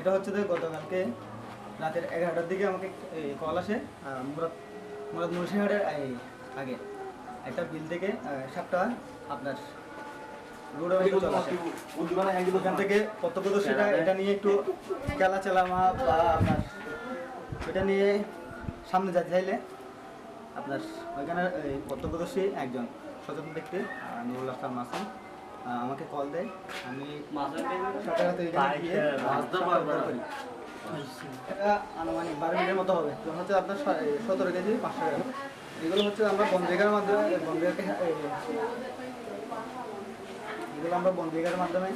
এটা হচ্ছে যে গতকালকে রাতের 11টার দিকে আমাকে কল আসে মুরাদ মুন্সিহাটের আগে একটা বিল থেকে সাপটা আপনার রোডে চলে আসে। ওখান থেকে প্রত্যক্ষদর্শীরা এটা নিয়ে একটু চালামা বা আপনার এটা নিয়ে সামনে যেতে চাইলে আপনার ওইখানে প্রত্যক্ষদর্শী একজন সচেতন ব্যক্তি নুরুল আসলাম মাসুম আমাকে কল দেয়। আমি সাথে সাথে করি। এটা আনুমানিক 12 মিনিটের মতো হবে। তখন হচ্ছে আপনার 17 কেজি 500 গ্রাম। এগুলো হচ্ছে আমরা বনরেগার মাধ্যমে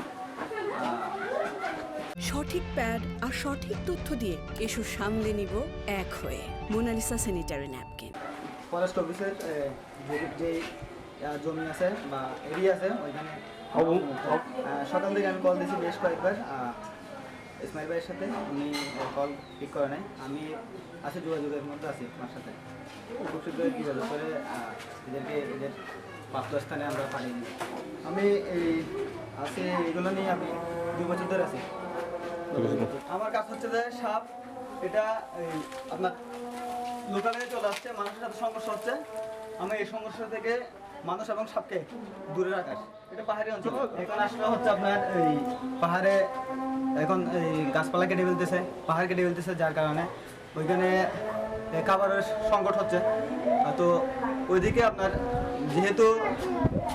সঠিক প্যাড আর সঠিক তথ্য দিয়ে এসব সামলে নিব এক হয়ে। Mona Lisa sanitary napkin. ফরেস্ট অফিসের যে জমি আছে বা এরিয়া আছে ওইখানে সকাল থেকে আমি কল দিয়েছি বেশ কয়েকবার ইসমাইল ভাইয়ের সাথে। উনি কল পিক করে নাই। আমি আছে যোগাযোগের মধ্যে আছি আপনার সাথে। খুব শীঘ্রই যোগাযোগ করে এদের প্রাপ্ত স্থানে আমরা পাঠিয়ে দিই। আমি আছি এগুলো নিয়ে আমি 2 বছর ধরে আছি। আমার কাজ হচ্ছে যে সাপ এটা আপনার লোকালে চলে আসছে, মানুষের সাথে সংঘর্ষ হচ্ছে। আমি এই সংঘর্ষ থেকে মানুষ এবং সাপকে দূরে রাখার। এটা পাহাড়ি অঞ্চল। এখন আসলে হচ্ছে আপনার এই পাহাড়ে এখন এই গাছপালা কেটে ফেলতেছে, পাহাড় কেটে ফেলতেছে, যার কারণে ওইখানে খাবারের সংকট হচ্ছে। তো ওইদিকে আপনার যেহেতু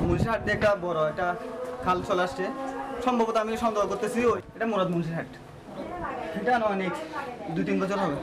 মুন্সিহাট দিয়ে একটা বড় একটা খাল চলে আসছে, সম্ভবত আমি সন্দেহ করতেছি এটা মুরাদ মুন্সিহাট। এটা অনেক 2-3 বছর হবে।